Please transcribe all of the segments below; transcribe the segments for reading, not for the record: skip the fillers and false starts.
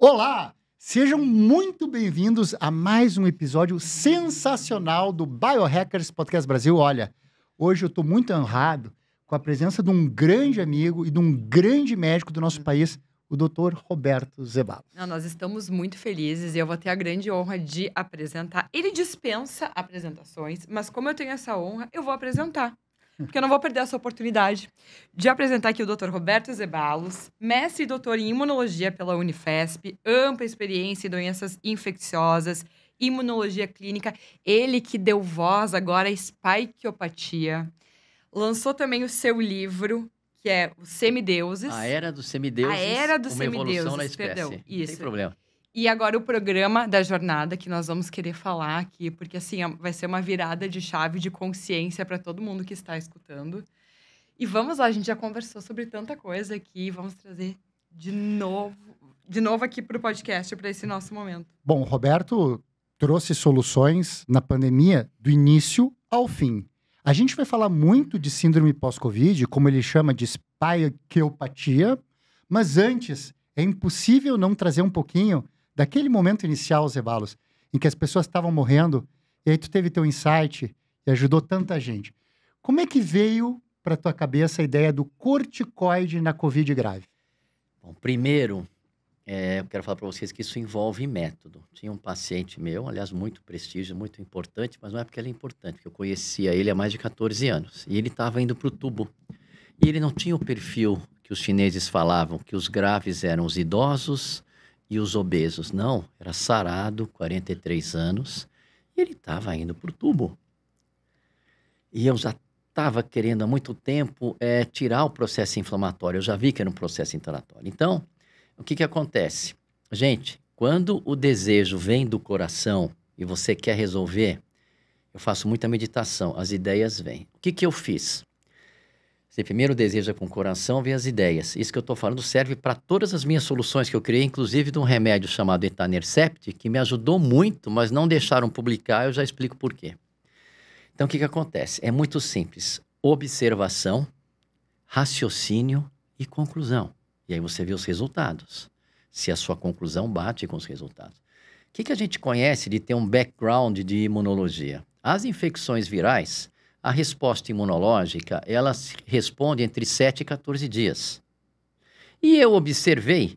Olá! Sejam muito bem-vindos a mais um episódio sensacional do Biohackers Podcast Brasil. Olha, hoje eu estou muito honrado com a presença de um grande amigo e de um grande médico do nosso país, o Dr. Roberto Zeballos. Nós estamos muito felizes e eu vou ter a grande honra de apresentar. Ele dispensa apresentações, mas como eu tenho essa honra, eu vou apresentar. Porque eu não vou perder essa oportunidade de apresentar aqui o Dr. Roberto Zeballos, mestre e doutor em imunologia pela Unifesp, ampla experiência em doenças infecciosas, imunologia clínica. Ele que deu voz agora à spikeopatia. Lançou também o seu livro, que é Os Semideuses. A Era dos Semideuses. A Era dos uma Semideuses, evolução na espécie. perdão. Não Isso. tem problema. E agora o programa da jornada, que nós vamos querer falar aqui, porque assim, vai ser uma virada de chave de consciência para todo mundo que está escutando. E vamos lá, a gente já conversou sobre tanta coisa aqui, vamos trazer de novo aqui para o podcast, para esse nosso momento. Bom, o Roberto trouxe soluções na pandemia do início ao fim. A gente vai falar muito de síndrome pós-Covid, como ele chama de spikeopatia, mas antes, é impossível não trazer um pouquinho daquele momento inicial, Zeballos, em que as pessoas estavam morrendo, e aí tu teve teu insight e ajudou tanta gente. Como é que veio para tua cabeça a ideia do corticoide na Covid grave? Bom, primeiro, eu quero falar para vocês que isso envolve método. Tinha um paciente meu, aliás, muito prestígio, muito importante, mas não é porque ele é importante, porque eu conhecia ele há mais de 14 anos. E ele estava indo para o tubo. E ele não tinha o perfil que os chineses falavam, que os graves eram os idosos e os obesos. Não, era sarado, 43 anos, e ele estava indo para o tubo. E eu já estava querendo há muito tempo tirar o processo inflamatório. Eu já vi que era um processo inflamatório. Então, o que acontece? Gente, quando o desejo vem do coração e você quer resolver, eu faço muita meditação, as ideias vêm. O que eu fiz? Você primeiro deseja com o coração, vem as ideias. Isso que eu estou falando serve para todas as minhas soluções que eu criei, inclusive de um remédio chamado Etanercept, que me ajudou muito, mas não deixaram publicar, eu já explico por quê. Então, o que acontece? É muito simples. Observação, raciocínio e conclusão. E aí você vê os resultados. Se a sua conclusão bate com os resultados. O que a gente conhece de ter um background de imunologia? As infecções virais, a resposta imunológica, ela responde entre 7 e 14 dias. E eu observei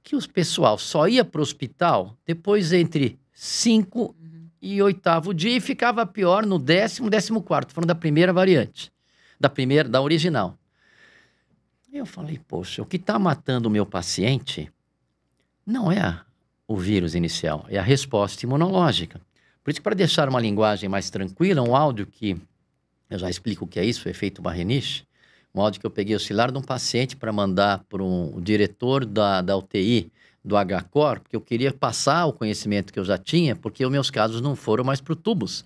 que o pessoal só ia para o hospital depois entre 5 e 8º dia e ficava pior no 10º, 14º, falando da primeira variante, da original. Eu falei, poxa, o que está matando o meu paciente não é o vírus inicial, é a resposta imunológica. Por isso, para deixar uma linguagem mais tranquila, um áudio que eu já explico o que é isso, o efeito Barrenich, um áudio que eu peguei auxiliar de um paciente para mandar para o diretor da UTI do HCOR, porque eu queria passar o conhecimento que eu já tinha, porque os meus casos não foram mais para o tubos.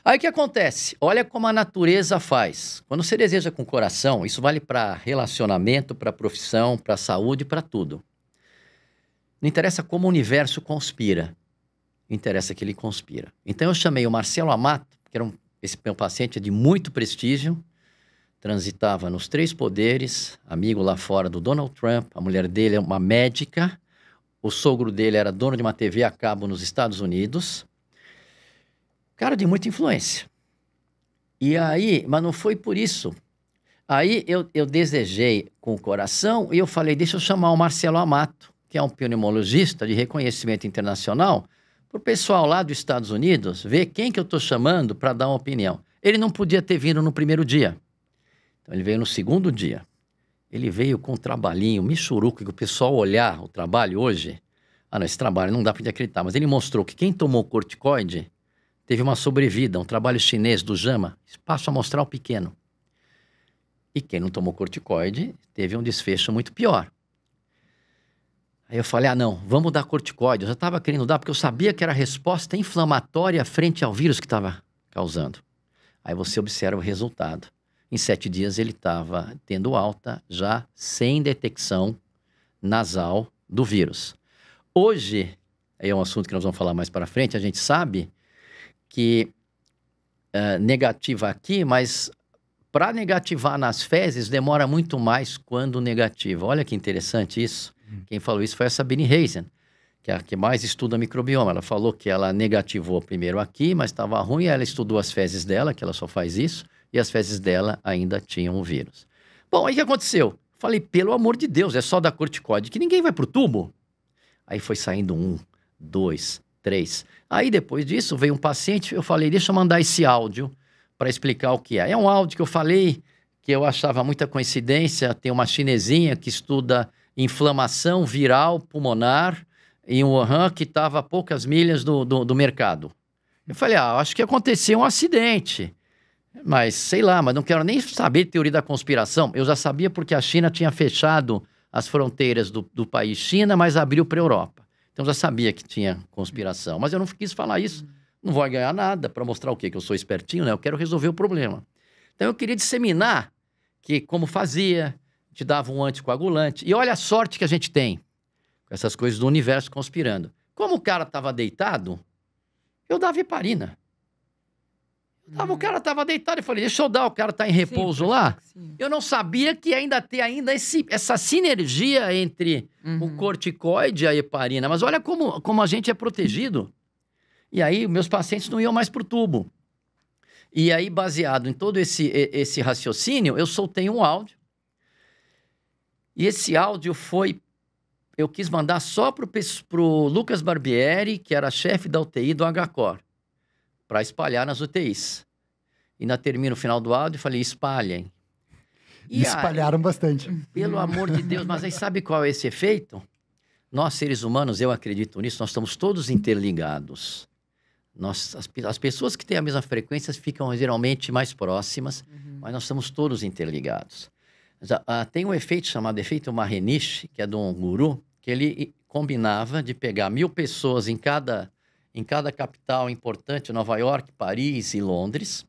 Aí o que acontece? Olha como a natureza faz. Quando você deseja com o coração, isso vale para relacionamento, para profissão, para saúde, para tudo. Não interessa como o universo conspira. Interessa que ele conspira. Então eu chamei o Marcelo Amato, que era esse meu paciente de muito prestígio, transitava nos 3 poderes, amigo lá fora do Donald Trump, a mulher dele é uma médica, o sogro dele era dono de uma TV a cabo nos Estados Unidos, cara de muita influência. E aí, mas não foi por isso. Aí eu desejei com o coração e eu falei, deixa eu chamar o Marcelo Amato, que é um pneumologista de reconhecimento internacional, para o pessoal lá dos Estados Unidos ver quem que eu estou chamando para dar uma opinião. Ele não podia ter vindo no primeiro dia. Então, ele veio no segundo dia. Ele veio com um trabalhinho, michuruca, que o pessoal olhar o trabalho hoje... não, esse trabalho não dá para acreditar, mas ele mostrou que quem tomou corticoide teve uma sobrevida, um trabalho chinês do JAMA, espaço amostral pequeno. E quem não tomou corticoide teve um desfecho muito pior. Aí eu falei, não, vamos dar corticoide. Eu já estava querendo dar, porque eu sabia que era a resposta inflamatória frente ao vírus que estava causando. Aí você observa o resultado. Em 7 dias ele estava tendo alta, já sem detecção nasal do vírus. Hoje, aí é um assunto que nós vamos falar mais para frente, a gente sabe que negativa aqui, mas para negativar nas fezes demora muito mais quando negativa. Olha que interessante isso. Quem falou isso foi a Sabine Reisen, que é a que mais estuda microbioma. Ela falou que ela negativou primeiro aqui, mas estava ruim, ela estudou as fezes dela, que ela só faz isso, e as fezes dela ainda tinham o vírus. Bom, aí o que aconteceu? Falei, pelo amor de Deus, é só dar corticoide, que ninguém vai pro tubo. Aí foi saindo 1, 2, 3. Aí depois disso veio um paciente, eu falei, deixa eu mandar esse áudio para explicar o que é. É um áudio que eu falei, que eu achava muita coincidência, tem uma chinesinha que estuda inflamação viral pulmonar em Wuhan, que estava a poucas milhas do mercado. Eu falei, acho que aconteceu um acidente. Mas, sei lá, mas não quero nem saber de teoria da conspiração. Eu já sabia porque a China tinha fechado as fronteiras do país China, mas abriu para a Europa. Então, já sabia que tinha conspiração. Mas eu não quis falar isso. Não vou ganhar nada para mostrar o quê? Que eu sou espertinho, né? Eu quero resolver o problema. Então, eu queria disseminar que como fazia, te dava um anticoagulante. E olha a sorte que a gente tem com essas coisas do universo conspirando. Como o cara estava deitado, eu dava heparina. O cara estava deitado e falei, deixa eu dar, o cara está em repouso lá. Eu não sabia que ainda tem essa sinergia entre o corticoide e a heparina. Mas olha como a gente é protegido. E aí, meus pacientes não iam mais pro tubo. E aí, baseado em todo esse raciocínio, eu soltei um áudio. E esse áudio eu quis mandar só pro Lucas Barbieri, que era chefe da UTI do HCOR, para espalhar nas UTIs. E termino o final do áudio e falei, espalhem. E espalharam bastante. Pelo amor de Deus, mas aí sabe qual é esse efeito? Nós, seres humanos, eu acredito nisso, nós estamos todos interligados. As pessoas que têm a mesma frequência ficam geralmente mais próximas, mas nós estamos todos interligados. Tem um efeito chamado efeito Maharishi, que é de um guru, que ele combinava de pegar 1000 pessoas em cada capital importante, Nova York, Paris e Londres,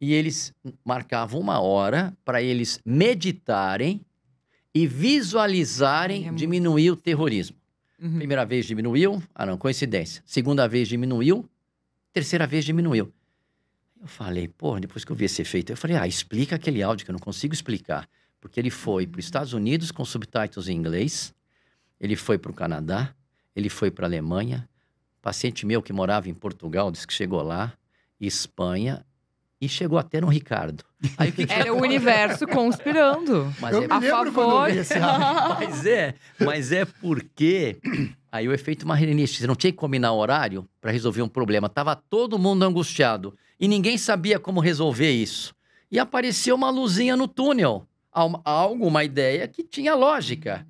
e eles marcavam 1 hora para eles meditarem e visualizarem diminuir o terrorismo. Primeira vez diminuiu, não, coincidência. Segunda vez diminuiu, terceira vez diminuiu. Eu falei, depois que eu vi esse efeito, eu falei, explica aquele áudio que eu não consigo explicar. Porque ele foi para os Estados Unidos com subtítulos em inglês, ele foi para o Canadá, ele foi para a Alemanha, paciente meu que morava em Portugal disse que chegou lá, Espanha, e chegou até no Ricardo. Aí, Era o universo conspirando. Mas eu me lembro quando eu vi esse áudio. Mas é porque... Aí o efeito Maharishi, você não tinha que combinar o horário para resolver um problema. Tava todo mundo angustiado. E ninguém sabia como resolver isso. E apareceu uma luzinha no túnel. Uma ideia que tinha lógica.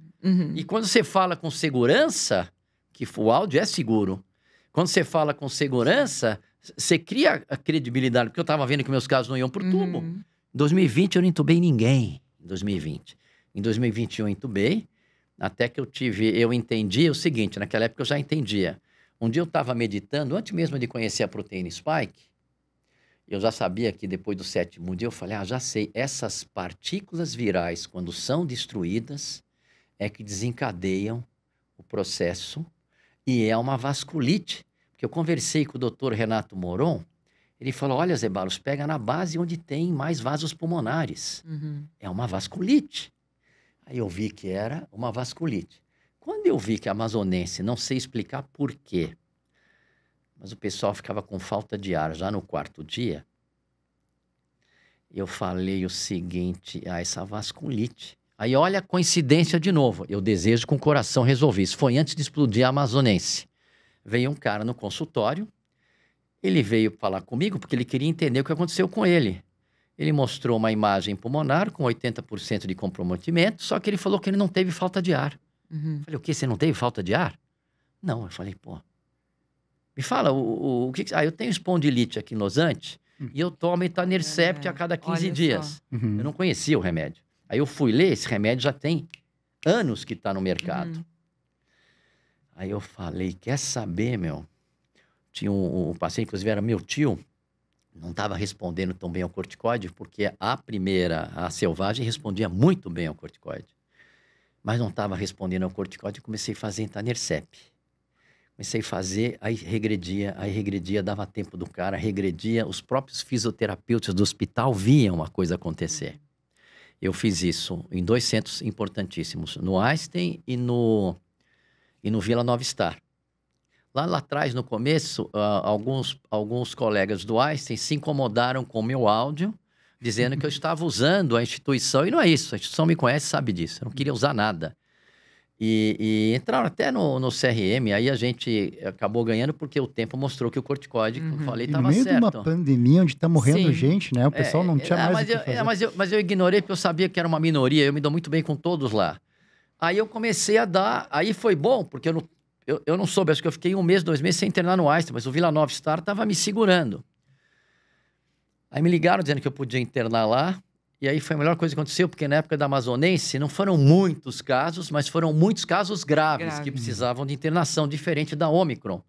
E quando você fala com segurança, que o áudio é seguro. Quando você fala com segurança, você cria a credibilidade. Porque eu estava vendo que meus casos não iam pro tubo. Em 2020 eu não entubei ninguém. Em 2020. Em 2021 eu entubei. Até que eu entendi o seguinte, naquela época eu já entendia. Um dia eu estava meditando, antes mesmo de conhecer a proteína Spike, eu já sabia que depois do 7º dia, eu falei, já sei, essas partículas virais, quando são destruídas, é que desencadeiam o processo e é uma vasculite. Porque eu conversei com o doutor Renato Moron, ele falou, olha, Zé Barros, pega na base onde tem mais vasos pulmonares. É uma vasculite. Aí eu vi que era uma vasculite. Quando eu vi que a amazonense, não sei explicar por quê, mas o pessoal ficava com falta de ar já no 4º dia, eu falei o seguinte, essa vasculite. Aí olha a coincidência de novo, eu desejo com o coração resolver. Isso foi antes de explodir a amazonense. Veio um cara no consultório, ele veio falar comigo porque ele queria entender o que aconteceu com ele. Ele mostrou uma imagem pulmonar com 80% de comprometimento, só que ele falou que ele não teve falta de ar. Eu falei, o quê? Você não teve falta de ar? Não. Eu falei, me fala, o que... eu tenho espondilite aquilosante e eu tomo etanercept a cada 15 dias. Eu não conhecia o remédio. Aí eu fui ler, esse remédio já tem anos que está no mercado. Aí eu falei, quer saber, meu? Tinha um paciente, inclusive era meu tio, não estava respondendo tão bem ao corticoide, porque a selvagem, respondia muito bem ao corticoide. Mas não estava respondendo ao corticoide, comecei a fazer etanercept. Comecei a fazer, aí regredia, dava tempo do cara, regredia. Os próprios fisioterapeutas do hospital viam a coisa acontecer. Eu fiz isso em 2 centros importantíssimos, no Einstein e no Vila Nova Star. Lá atrás, no começo, alguns colegas do Einstein se incomodaram com o meu áudio, dizendo que eu estava usando a instituição, e não é isso, a instituição me conhece, sabe disso, eu não queria usar nada. E entraram até no CRM, aí a gente acabou ganhando porque o tempo mostrou que o corticoide, como eu falei, estava certo. No meio de uma pandemia onde está morrendo Sim. gente, né? O pessoal não tinha mais o que fazer. Mas eu ignorei porque eu sabia que era uma minoria, eu me dou muito bem com todos lá. Aí eu comecei a dar, aí foi bom, porque eu não soube, acho que eu fiquei 1 mês, 2 meses sem internar no Einstein, mas o Vila Nova Star estava me segurando. Aí me ligaram dizendo que eu podia internar lá, e aí foi a melhor coisa que aconteceu, porque na época da Amazonense não foram muitos casos, mas foram muitos casos graves que precisavam de internação, diferente da Ômicron.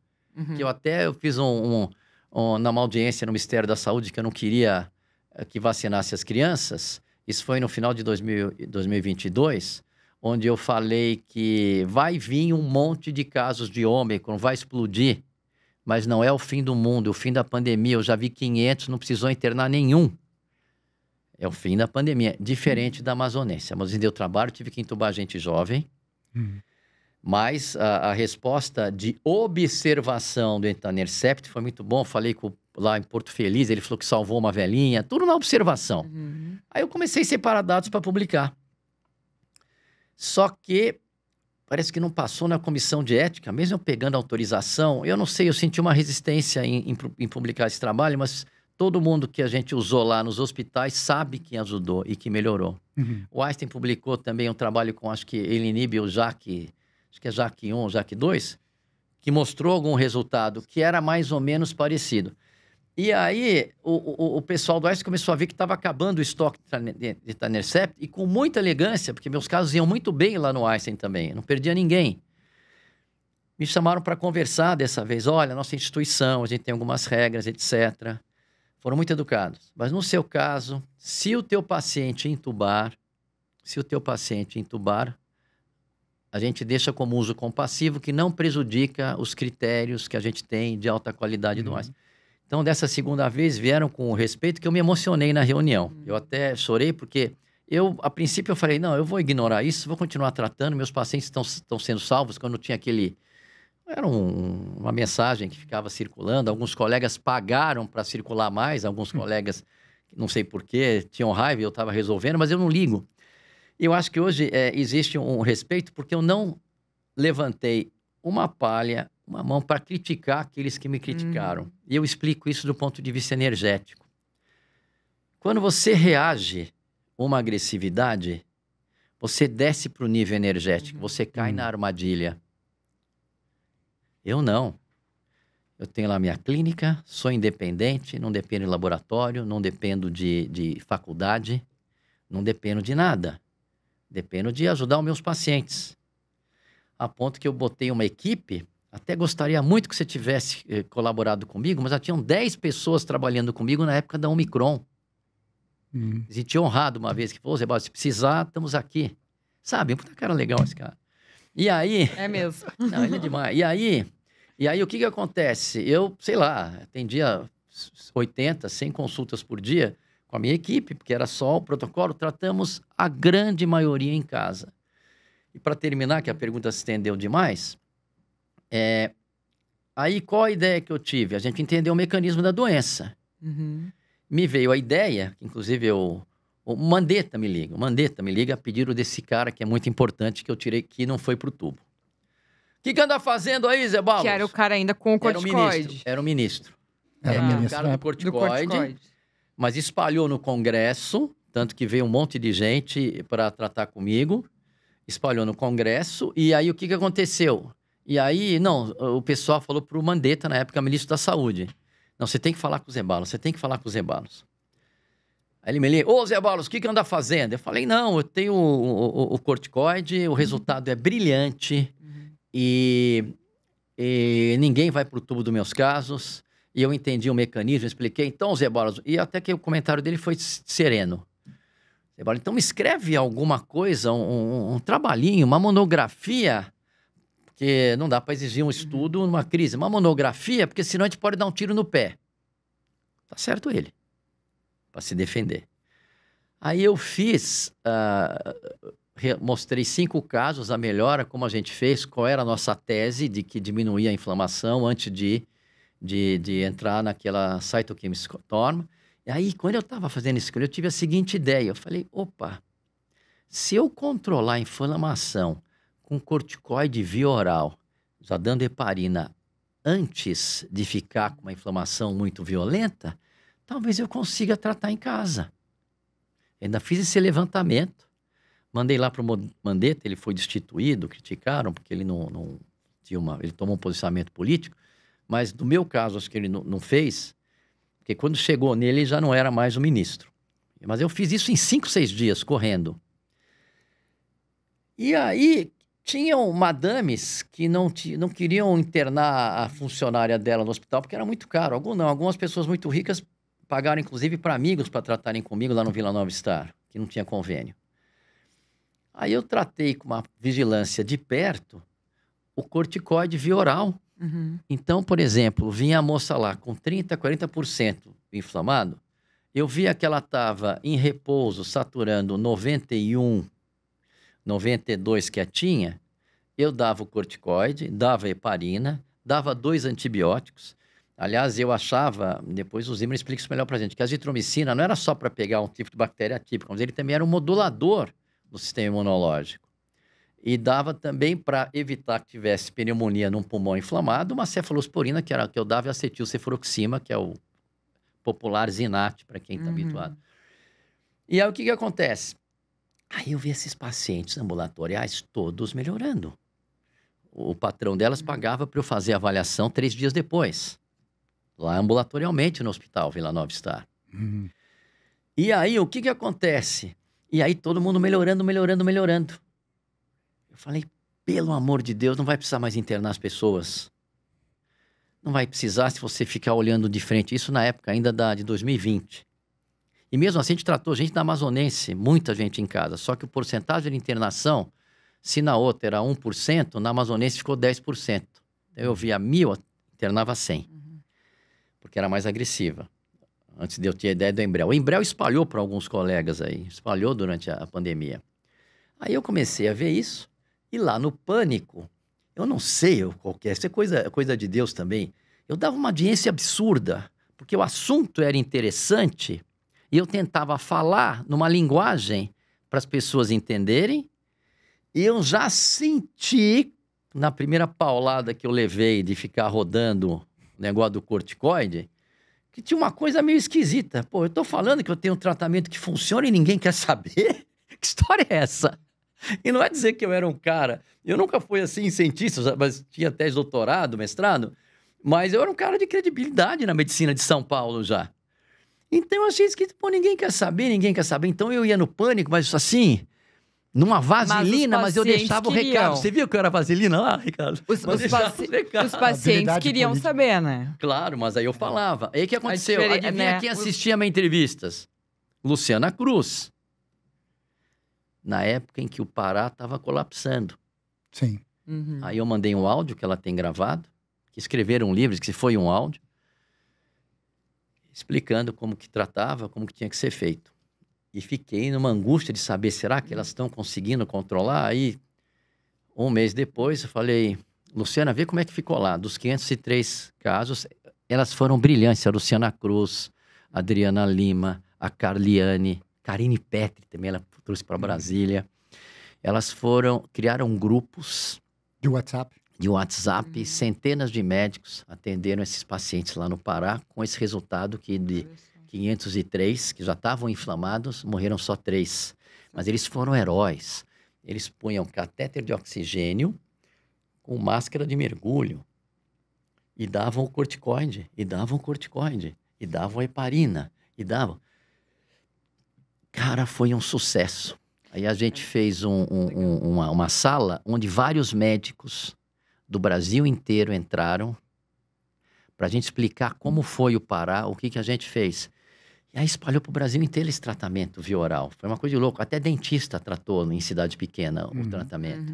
Que eu fiz numa audiência no Ministério da Saúde que eu não queria que vacinasse as crianças. Isso foi no final de 2022, onde eu falei que vai vir um monte de casos de Ômicron, vai explodir, mas não é o fim do mundo, é o fim da pandemia. Eu já vi 500, não precisou internar nenhum. É o fim da pandemia, diferente da Amazonense. A Amazonense deu trabalho, tive que entubar gente jovem. Mas a resposta de observação do etanercept foi muito bom. Falei lá em Porto Feliz, ele falou que salvou uma velhinha, tudo na observação. Aí eu comecei a separar dados para publicar. Só que parece que não passou na comissão de ética, mesmo eu pegando autorização. Eu não sei, eu senti uma resistência em publicar esse trabalho, mas todo mundo que a gente usou lá nos hospitais sabe que ajudou e que melhorou. O Einstein publicou também um trabalho com, acho que ele inibe o JAK, acho que é JAK1 ou JAK2, que mostrou algum resultado que era mais ou menos parecido. E aí, o pessoal do Einstein começou a ver que estava acabando o estoque de etanercept, e com muita elegância, porque meus casos iam muito bem lá no Einstein também, não perdia ninguém. Me chamaram para conversar dessa vez. Olha, nossa instituição, a gente tem algumas regras, etc. Foram muito educados. Mas no seu caso, se o teu paciente entubar, a gente deixa como uso compassivo, que não prejudica os critérios que a gente tem de alta qualidade do Einstein. Então, dessa segunda vez, vieram com o respeito, que eu me emocionei na reunião. Eu até chorei, porque a princípio, eu falei, não, eu vou ignorar isso, vou continuar tratando, meus pacientes estão sendo salvos. Quando tinha era uma mensagem que ficava circulando, alguns colegas pagaram para circular mais, alguns colegas, não sei porquê, tinham raiva e eu estava resolvendo, mas eu não ligo. Eu acho que hoje existe um respeito, porque eu não levantei uma mão para criticar aqueles que me criticaram. E eu explico isso do ponto de vista energético. Quando você reage a uma agressividade, você desce para o nível energético, você cai na armadilha. Eu não. Eu tenho lá minha clínica, sou independente, não dependo de laboratório, não dependo de faculdade, não dependo de nada. Dependo de ajudar os meus pacientes. A ponto que eu botei uma equipe, até gostaria muito que você tivesse colaborado comigo, mas já tinham 10 pessoas trabalhando comigo na época da Omicron. A gente tinha honrado uma vez, que falou, Zé Barros, se precisar, estamos aqui. Sabe, puta cara legal esse cara. E aí... É mesmo. Não, ele é demais. E aí o que acontece? Eu, sei lá, atendia 80, 100 consultas por dia com a minha equipe, porque era só o protocolo, tratamos a grande maioria em casa. E para terminar, que a pergunta se estendeu demais, aí qual a ideia que eu tive? A gente entendeu o mecanismo da doença. Me veio a ideia, inclusive o Mandetta me liga a pedido desse cara que é muito importante, que eu tirei, que não foi pro tubo. O que anda fazendo aí, Zé Barros? Que era o cara ainda com o corticoide. Era o ministro. Era o cara do corticoide. Mas espalhou no Congresso, tanto que veio um monte de gente para tratar comigo, espalhou no Congresso, e aí o que aconteceu? E aí, o pessoal falou pro Mandetta, na época, ministro da Saúde, não, você tem que falar com o Zé Barros, Aí ele me liga, ô Zé Barros, o que anda fazendo? Eu falei, não, eu tenho o corticoide, o resultado é brilhante, e ninguém vai pro tubo dos meus casos, e eu entendi o mecanismo, expliquei. Então, Zé Barros, e até que o comentário dele foi sereno. Zé Barros, então escreve alguma coisa, um trabalhinho, uma monografia, porque não dá para exigir um estudo numa crise. Uma monografia, porque senão a gente pode dar um tiro no pé. Tá certo ele, para se defender. Aí eu fiz, mostrei 5 casos, a melhora, como a gente fez, qual era a nossa tese de que diminuía a inflamação antes de entrar naquela cytokine storm. E aí, quando eu estava fazendo isso, eu tive a seguinte ideia. Eu falei, opa, se eu controlar a inflamação com corticoide via oral, já dando heparina antes de ficar com uma inflamação muito violenta, talvez eu consiga tratar em casa. Ainda fiz esse levantamento, mandei lá para o Mandetta, ele foi destituído, criticaram, porque ele não tinha ele tomou um posicionamento político, mas no meu caso, acho que ele não fez, porque quando chegou nele, ele já não era mais o ministro. Mas eu fiz isso em 5, 6 dias, correndo. E aí, tinham madames que não queriam internar a funcionária dela no hospital, porque era muito caro. Algumas pessoas muito ricas pagaram, inclusive, para amigos para tratarem comigo lá no Vila Nova Star, que não tinha convênio. Aí eu tratei com uma vigilância de perto o corticoide via oral. Uhum. Então, por exemplo, vinha a moça lá com 30%, 40% inflamado, eu via que ela estava em repouso, saturando 91, 92 quietinha, eu dava o corticoide, dava a heparina, dava 2 antibióticos. Aliás, eu achava, depois o Zimmer explica isso melhor pra gente, que a azitromicina não era só para pegar um tipo de bactéria atípica, mas ele também era um modulador do sistema imunológico. E dava também para evitar que tivesse pneumonia num pulmão inflamado, uma cefalosporina, que era que eu dava, e acetilcefuroxima, que é o popular Zinat, para quem está habituado. E aí o que acontece? Aí eu vi esses pacientes ambulatoriais todos melhorando. O patrão delas pagava para eu fazer a avaliação 3 dias depois, lá ambulatorialmente no hospital Vila Nova Star. E aí o que acontece? E aí todo mundo melhorando. Eu falei, pelo amor de Deus, não vai precisar mais internar as pessoas. Não vai precisar se você ficar olhando de frente. Isso na época ainda de 2020. E mesmo assim a gente tratou gente da Amazonense, muita gente em casa. Só que o porcentagem de internação, se na outra era 1%, na Amazonense ficou 10%. Então eu via 1.000, internava 100. Porque era mais agressiva. Antes de eu ter a ideia do Embrel. O Embrel espalhou para alguns colegas aí. Espalhou durante a pandemia. Aí eu comecei a ver isso. E lá no Pânico, eu não sei qual que é. Isso é coisa de Deus também. Eu dava uma audiência absurda. Porque o assunto era interessante. E eu tentava falar numa linguagem para as pessoas entenderem. E eu já senti, na primeira paulada que eu levei de ficar rodando o negócio do corticoide, que tinha uma coisa meio esquisita. Pô, eu tô falando que eu tenho um tratamento que funciona e ninguém quer saber? Que história é essa? E não é dizer que eu era um cara... Eu nunca fui assim cientista, mas tinha até doutorado, mestrado. Mas eu era um cara de credibilidade na medicina de São Paulo já. Então eu achei que, pô, ninguém quer saber. Então eu ia no Pânico, mas assim, numa vaselina, mas eu deixava o recado. Você viu que eu era vaselina lá, Ricardo? Os pacientes queriam saber, né? Claro, mas aí eu falava. Aí o que aconteceu? Adivinha quem assistia minhas entrevistas? Luciana Cruz. Na época em que o Pará estava colapsando. Sim. Aí eu mandei um áudio que ela tem gravado, que escreveram um livro, que foi um áudio, explicando como que tratava, como que tinha que ser feito. E fiquei numa angústia de saber, será que elas estão conseguindo controlar? Aí, um mês depois, eu falei, Luciana, vê como é que ficou lá. Dos 503 casos, elas foram brilhantes. A Luciana Cruz, a Adriana Lima, a Carliane, Karine Petri também, ela trouxe para Brasília. Elas criaram grupos de WhatsApp. Centenas de médicos atenderam esses pacientes lá no Pará, com esse resultado que de 503, que já estavam inflamados, morreram só 3. Mas eles foram heróis. Eles punham catéter de oxigênio com máscara de mergulho e davam o corticoide, e davam a heparina, Cara, foi um sucesso. Aí a gente fez uma sala onde vários médicos do Brasil inteiro entraram para a gente explicar como foi o Pará, o que a gente fez. E aí espalhou para o Brasil inteiro esse tratamento via oral. Foi uma coisa de louco. Até dentista tratou em cidade pequena o tratamento.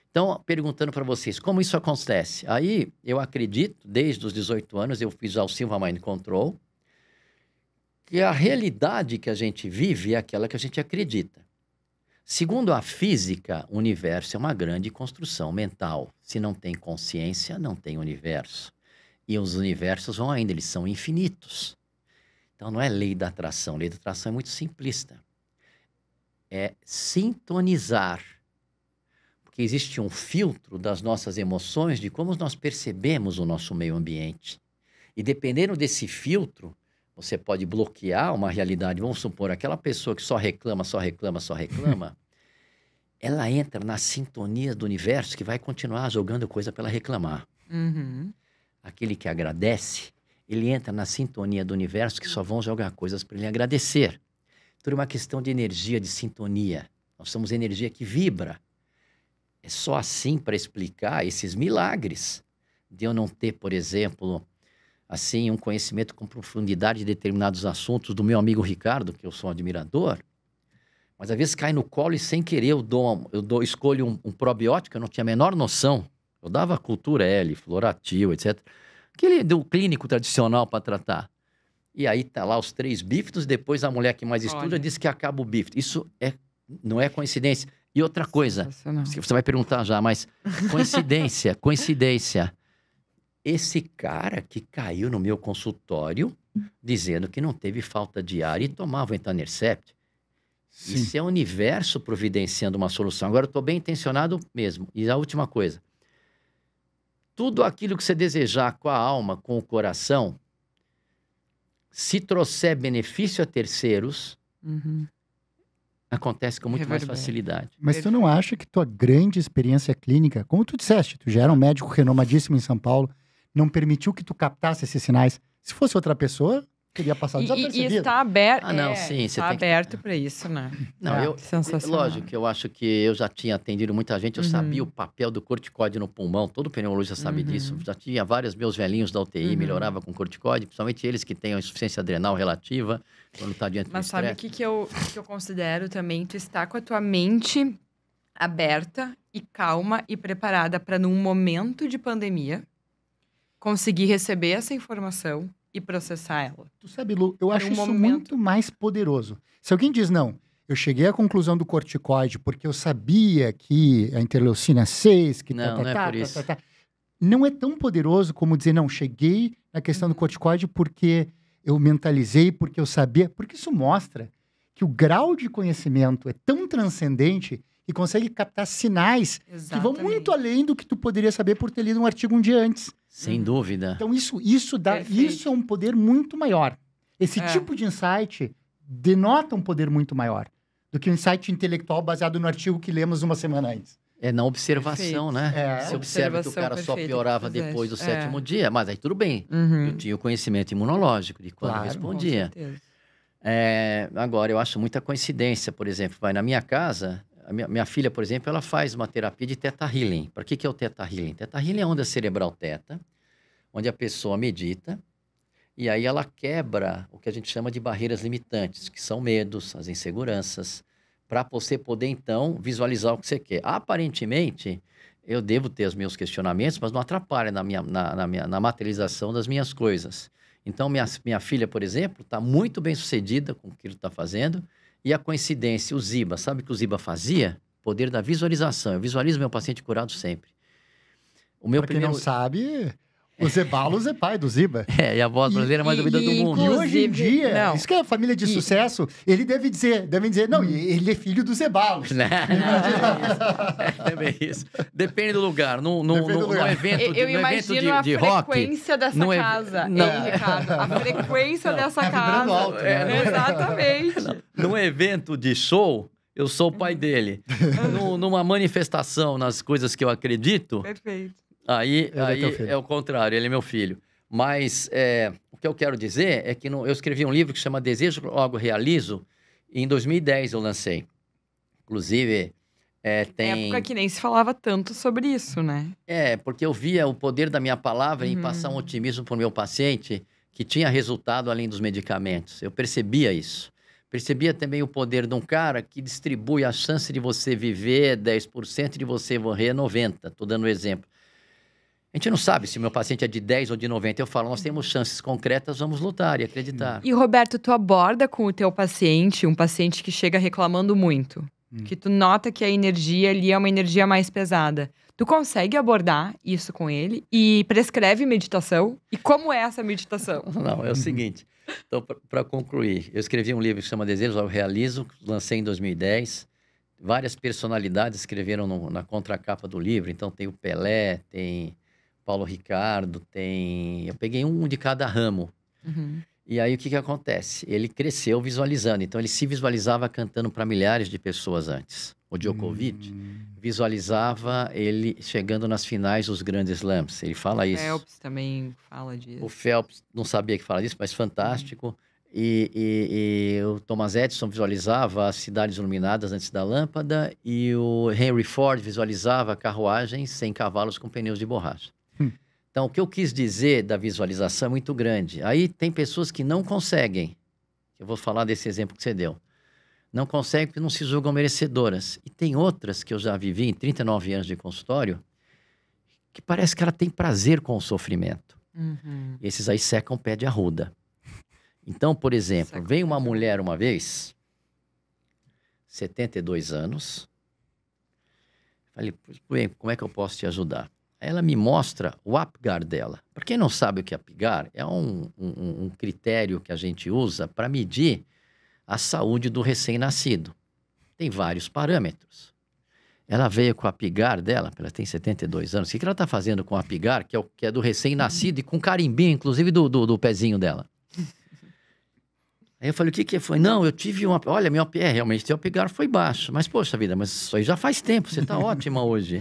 Então, perguntando para vocês, como isso acontece? Aí, eu acredito, desde os 18 anos, eu fiz já o Silva Mind Control, que a realidade que a gente vive é aquela que a gente acredita. Segundo a física, o universo é uma grande construção mental. Se não tem consciência, não tem universo. E os universos vão ainda, eles são infinitos. Então não é lei da atração. Lei da atração é muito simplista. É sintonizar. Porque existe um filtro das nossas emoções, de como nós percebemos o nosso meio ambiente. E dependendo desse filtro, você pode bloquear uma realidade. Vamos supor, aquela pessoa que só reclama, ela entra na sintonia do universo que vai continuar jogando coisa para ela reclamar. Uhum. Aquele que agradece, ele entra na sintonia do universo que só vão jogar coisas para ele agradecer. Tudo é uma questão de energia, de sintonia. Nós somos energia que vibra. É só assim para explicar esses milagres de eu não ter, por exemplo, assim, um conhecimento com profundidade de determinados assuntos do meu amigo Ricardo, que eu sou um admirador, mas às vezes cai no colo e sem querer escolho um probiótico, eu não tinha a menor noção. Eu dava Cultura L, Floratil, etc. Aquele do clínico tradicional para tratar. E aí tá lá os 3 bífidos, depois a mulher que mais estuda diz que acaba o bífido. Isso não é coincidência. E outra coisa, você vai perguntar já, mas coincidência. Esse cara que caiu no meu consultório dizendo que não teve falta de ar e tomava o Etanercept. Sim. Isso é o universo providenciando uma solução. Agora eu estou bem intencionado mesmo. E a última coisa. Tudo aquilo que você desejar com a alma, com o coração, se trouxer benefício a terceiros, acontece com muito mais facilidade. Mas tu não acha que tua grande experiência clínica, como tu disseste, tu já era um médico renomadíssimo em São Paulo, não permitiu que tu captasse esses sinais? Se fosse outra pessoa, teria passado desapercebido. E está aberto, está aberto para isso, né? Não, sensacional. Lógico que eu acho que eu já tinha atendido muita gente, eu sabia o papel do corticóide no pulmão, todo pneumologista sabe disso. Já tinha vários meus velhinhos da UTI, melhorava com corticóide, principalmente eles que têm a insuficiência adrenal relativa, quando está diante do estresse. Mas sabe o que eu considero também? Tu está com a tua mente aberta e calma e preparada para, num momento de pandemia, conseguir receber essa informação e processar ela. Tu sabe, Lu, eu acho isso muito mais poderoso. Se alguém diz, não, eu cheguei à conclusão do corticoide porque eu sabia que a interleucina 6, que não é por isso. Não é tão poderoso como dizer, não, cheguei na questão do corticoide porque eu mentalizei, porque eu sabia. Porque isso mostra que o grau de conhecimento é tão transcendente que consegue captar sinais que vão muito além do que tu poderia saber por ter lido um artigo um dia antes. Sem dúvida. Então, isso é um poder muito maior. Esse tipo de insight denota um poder muito maior do que um insight intelectual baseado no artigo que lemos uma semana antes. É na observação, né? Você observa que o cara só piorava depois do 7º dia, mas aí tudo bem. Eu tinha o conhecimento imunológico de quando respondia. Com certeza. Agora, eu acho muita coincidência, por exemplo, vai na minha casa... Minha filha, por exemplo, ela faz uma terapia de Theta Healing. Para que é o Theta Healing? Theta Healing é onda cerebral teta, onde a pessoa medita e aí ela quebra o que a gente chama de barreiras limitantes, que são medos, as inseguranças, para você poder, então, visualizar o que você quer. Aparentemente, eu devo ter os meus questionamentos, mas não atrapalha na materialização das minhas coisas. Então, minha filha, por exemplo, está muito bem sucedida com o que ele está fazendo. E a coincidência, o Ziba, sabe o que o Ziba fazia? Poder da visualização. Eu visualizo meu paciente curado sempre. Pra quem não sabe, o Zeballos é pai do Ziba. E a voz brasileira é mais ouvida do mundo. E hoje em dia, isso que é a família de sucesso, devem dizer, não, ele é filho do Zeballos. Também isso. Depende do lugar. No evento eu imagino a frequência dessa casa. Ricardo, a frequência dessa casa. Alto, né? Exatamente. No evento de show, eu sou o pai dele. Numa manifestação, nas coisas que eu acredito... Perfeito. Aí é o contrário, ele é meu filho. Mas o que eu quero dizer é que eu escrevi um livro que chama Desejo, Logo Realizo, e em 2010 eu lancei. Inclusive, tem... Época que nem se falava tanto sobre isso, né? Porque eu via o poder da minha palavra em passar um otimismo para o meu paciente que tinha resultado além dos medicamentos. Eu percebia isso. Percebia também o poder de um cara que distribui a chance de você viver 10% e de você morrer 90%. Estou dando um exemplo. A gente não sabe se o meu paciente é de 10 ou de 90. Eu falo, nós temos chances concretas, vamos lutar e acreditar. E, Roberto, tu aborda com o teu paciente, um paciente que chega reclamando muito, que tu nota que a energia ali é uma energia mais pesada. Tu consegue abordar isso com ele e prescreve meditação? E como é essa meditação? Não, é o seguinte. Então, para concluir, eu escrevi um livro que se chama Desejos ao Realizo, lancei em 2010. Várias personalidades escreveram na contracapa do livro. Então, tem o Pelé, tem Paulo Ricardo, tem... Eu peguei um de cada ramo. Uhum. E aí, o que acontece? Ele cresceu visualizando. Então, ele se visualizava cantando para milhares de pessoas antes. O Djokovic visualizava ele chegando nas finais dos grandes slams. Ele fala isso. O Phelps também fala disso. O Phelps, não sabia que fala disso, mas fantástico. E o Thomas Edison visualizava as cidades iluminadas antes da lâmpada. E o Henry Ford visualizava carruagens sem cavalos com pneus de borracha. Então, o que eu quis dizer da visualização é muito grande. Aí tem pessoas que não conseguem. Eu vou falar desse exemplo que você deu. Não conseguem porque não se julgam merecedoras. E tem outras que eu já vivi em 39 anos de consultório que parece que ela tem prazer com o sofrimento. Uhum. Esses aí secam o pé de arruda. Então, por exemplo, veio uma mulher uma vez, 72 anos. Falei, bem, como é que eu posso te ajudar? Ela me mostra o Apgar dela. Para quem não sabe o que é Apgar, é um critério que a gente usa para medir a saúde do recém-nascido. Tem vários parâmetros. Ela veio com o Apgar dela, ela tem 72 anos. O que ela está fazendo com o Apgar, que é do recém-nascido, e com carimbinho, inclusive, do pezinho dela? Aí eu falei, o que foi? Não, eu tive uma... Olha, meu realmente, teu Apgar foi baixo. Mas, poxa vida, mas isso aí já faz tempo, você está ótima hoje.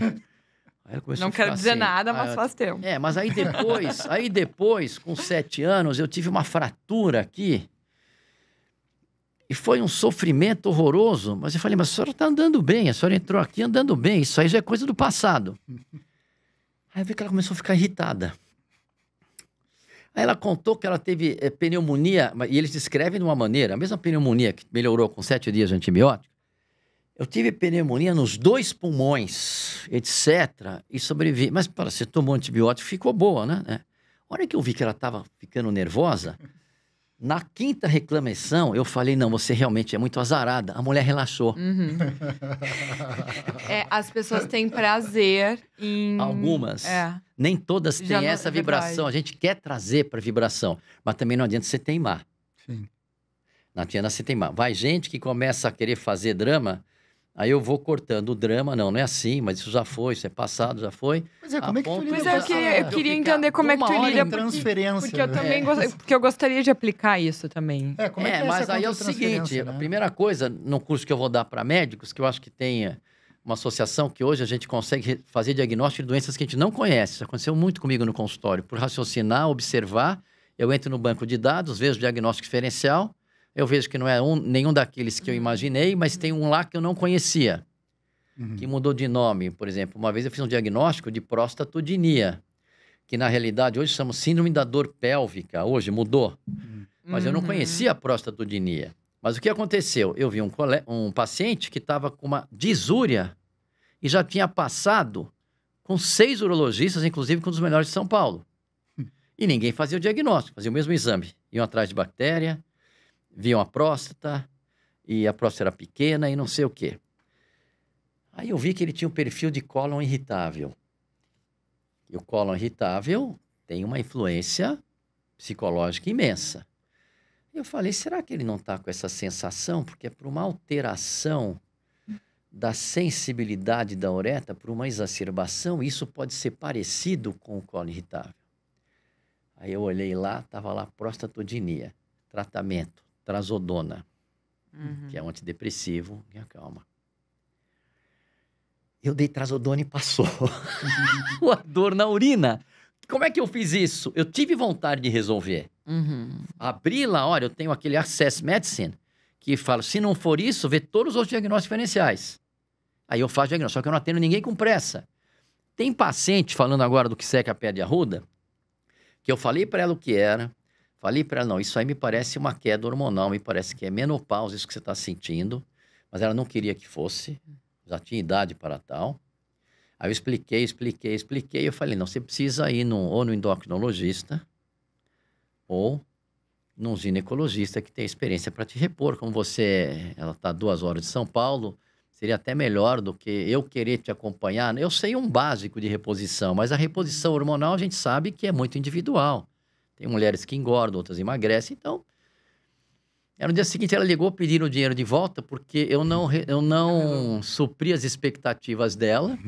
Não quero dizer assim, nada, mas faz tempo. Mas aí depois, com 7 anos, eu tive uma fratura aqui. E foi um sofrimento horroroso. Mas eu falei, mas a senhora está andando bem, a senhora entrou aqui andando bem, isso aí já é coisa do passado. Aí eu vi que ela começou a ficar irritada. Aí ela contou que ela teve pneumonia, e eles descrevem de uma maneira, a mesma pneumonia que melhorou com 7 dias de antibiótico. Eu tive pneumonia nos 2 pulmões, etc. E sobrevivi. Mas, para você tomou antibiótico, ficou boa, né? A hora que eu vi que ela estava ficando nervosa, na 5ª reclamação, eu falei, não, você realmente é muito azarada. A mulher relaxou. Uhum. As pessoas têm prazer em... Algumas. Nem todas têm essa vibração. Verdade. A gente quer trazer para vibração. Mas também não adianta você teimar. Sim. Não adianta você teimar. Vai gente que começa a querer fazer drama... Aí eu vou cortando o drama, não é assim, mas isso já foi, isso é passado, já foi. Pois é, como é que tu lida? Pois é, eu queria entender como é que tu lida, porque eu também porque eu gostaria de aplicar isso também. Como é que mas aí é o seguinte, né? A primeira coisa, no curso que eu vou dar para médicos, que eu acho que tem uma associação que hoje a gente consegue fazer diagnóstico de doenças que a gente não conhece. Isso aconteceu muito comigo no consultório. Por raciocinar, observar, eu entro no banco de dados, vejo o diagnóstico diferencial, eu vejo que não é nenhum daqueles que eu imaginei, mas tem um lá que eu não conhecia, que mudou de nome. Por exemplo, uma vez eu fiz um diagnóstico de prostatodinia, que na realidade hoje chamamos síndrome da dor pélvica, hoje mudou. Mas eu não conhecia a prostatodinia. Mas o que aconteceu? Eu vi um paciente que estava com uma disúria e já tinha passado com 6 urologistas, inclusive com um dos melhores de São Paulo. E ninguém fazia o diagnóstico, fazia o mesmo exame. Iam atrás de bactéria, viam a próstata, e a próstata era pequena e não sei o quê. Aí eu vi que ele tinha um perfil de cólon irritável. E o cólon irritável tem uma influência psicológica imensa. Eu falei, será que ele não está com essa sensação? Porque é por uma alteração da sensibilidade da uretra, por uma exacerbação, isso pode ser parecido com o cólon irritável. Aí eu olhei lá, estava lá prostatodinia, tratamento. Trazodona, que é um antidepressivo, que acalma. Eu dei trazodona e passou. A dor na urina. Como é que eu fiz isso? Eu tive vontade de resolver. Abri lá, olha, eu tenho aquele Access Medicine, que fala, se não for isso, vê todos os outros diagnósticos diferenciais. Aí eu faço diagnóstico, só que eu não atendo ninguém com pressa. Tem paciente, falando agora do que seca a pé de arruda, que eu falei para ela o que era, falei para ela, não, isso aí me parece uma queda hormonal, me parece que é menopausa isso que você está sentindo, mas ela não queria que fosse, já tinha idade para tal. Aí eu expliquei. Eu falei, não, você precisa ir ou no endocrinologista ou num ginecologista que tem experiência para te repor. Como ela está 2 horas de São Paulo, seria até melhor do que eu querer te acompanhar. Eu sei um básico de reposição, mas a reposição hormonal a gente sabe que é muito individual. Tem mulheres que engordam, outras emagrecem, então... No dia seguinte ela ligou pedindo o dinheiro de volta porque eu não supri as expectativas dela,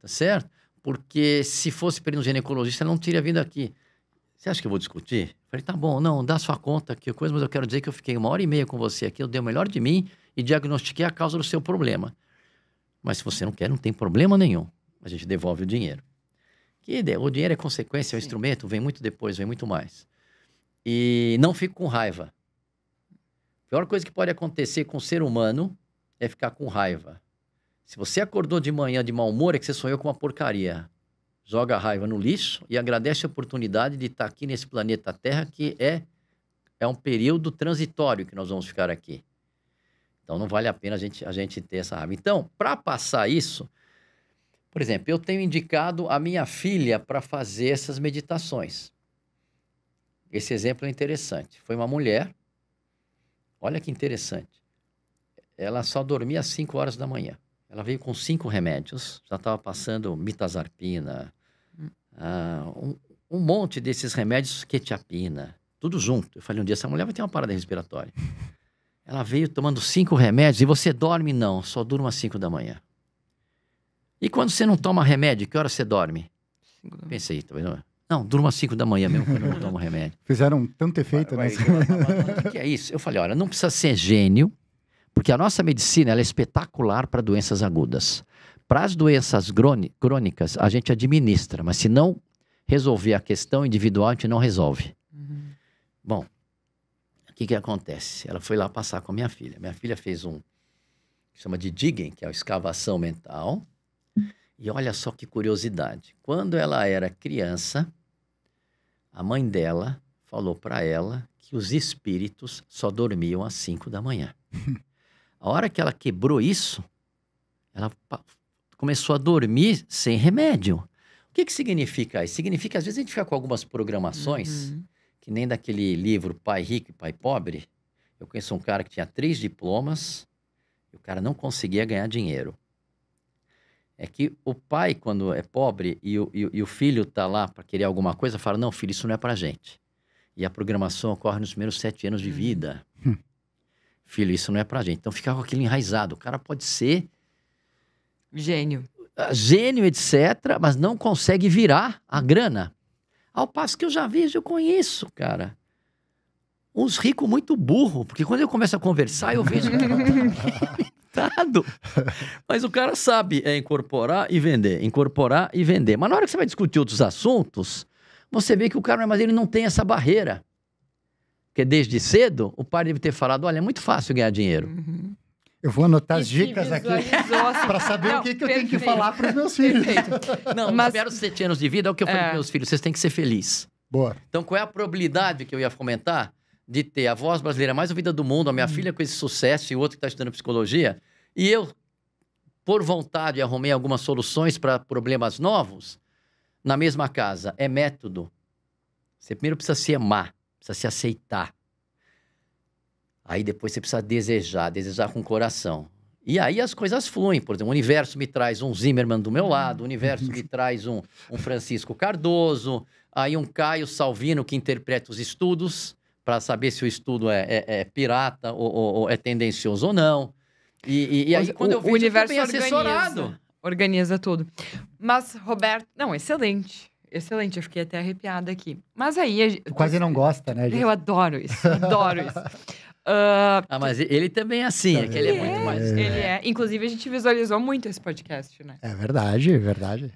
tá certo? Porque se fosse para ir no ginecologista, ela não teria vindo aqui. Você acha que eu vou discutir? Falei, tá bom, não, dá sua conta aqui, coisa, mas eu quero dizer que eu fiquei 1h30 com você aqui, eu dei o melhor de mim e diagnostiquei a causa do seu problema. Mas se você não quer, não tem problema nenhum. A gente devolve o dinheiro. O dinheiro é consequência, é um instrumento, vem muito depois, vem muito mais. E não fico com raiva. A pior coisa que pode acontecer com o ser humano é ficar com raiva. Se você acordou de manhã de mau humor, é que você sonhou com uma porcaria. Joga a raiva no lixo e agradece a oportunidade de estar aqui nesse planeta Terra, que é um período transitório que nós vamos ficar aqui. Então, não vale a pena a gente ter essa raiva. Então, para passar isso, por exemplo, eu tenho indicado a minha filha para fazer essas meditações. Esse exemplo é interessante. Foi uma mulher, olha que interessante, ela só dormia às 5 horas da manhã. Ela veio com 5 remédios, já estava passando mitazarpina, um monte desses remédios, quetiapina, tudo junto. Eu falei, um dia essa mulher vai ter uma parada respiratória. Ela veio tomando 5 remédios e você dorme? Não, só durmo às 5 da manhã. E quando você não toma remédio, que hora você dorme? 5 da manhã. Pensei, tá vendo? Não, durmo às 5 da manhã mesmo quando eu não tomo remédio. Fizeram tanto efeito, né? O que é isso? Eu falei, olha, não precisa ser gênio, porque a nossa medicina ela é espetacular para doenças agudas. Para as doenças crônicas, a gente administra, mas se não resolver a questão individual, a gente não resolve. Uhum. Bom, o que acontece? Ela foi lá passar com a minha filha. Minha filha fez que chama de digging, que é a escavação mental. E olha só que curiosidade. Quando ela era criança, a mãe dela falou para ela que os espíritos só dormiam às 5 da manhã. A hora que ela quebrou isso, ela começou a dormir sem remédio. O que significa isso? Significa, às vezes, a gente fica com algumas programações, que nem daquele livro Pai Rico e Pai Pobre. Eu conheço um cara que tinha 3 diplomas e o cara não conseguia ganhar dinheiro. É que o pai, quando é pobre e o filho está lá para querer alguma coisa, fala, não, filho, isso não é para gente. E a programação ocorre nos primeiros 7 anos de vida. Filho, isso não é pra gente. Então fica com aquilo enraizado. O cara pode ser... Gênio, etc., mas não consegue virar a grana. Ao passo que eu já vejo, eu conheço, cara, uns ricos muito burros, porque quando eu começo a conversar, eu vejo que não tá limitado. Mas o cara sabe incorporar e vender. Mas na hora que você vai discutir outros assuntos, você vê que o cara, mas ele não tem essa barreira. Porque desde cedo, o pai deve ter falado, olha, é muito fácil ganhar dinheiro. Uhum. Eu vou anotar as dicas aqui para saber o que eu tenho que falar para os meus filhos. Não, mas... Espero 7 anos de vida, é o que eu falei para meus filhos, vocês têm que ser felizes. Boa. Então, qual é a probabilidade que eu ia comentar de ter a voz brasileira mais ouvida do mundo, a minha filha com esse sucesso e o outro que está estudando psicologia, e eu, por vontade, arrumei algumas soluções para problemas novos na mesma casa? É método. Você primeiro precisa se amar, precisa se aceitar. Aí depois você precisa desejar com o coração. E aí as coisas fluem. Por exemplo, o universo me traz um Zimmermann do meu lado, o universo me traz um Francisco Cardoso, aí um Caio Salvino que interpreta os estudos para saber se o estudo é pirata ou é tendencioso ou não. E aí quando eu vejo, o universo eu tô bem assessorado. Organiza tudo. Mas, Roberto... Não, excelente. Excelente, eu fiquei até arrepiada aqui. Mas aí... Tu quase não gosta, né, gente? Eu adoro isso, adoro isso. Mas ele também é assim, é que ele é muito mais... Ele é. Inclusive, a gente visualizou muito esse podcast, né? É verdade, é verdade.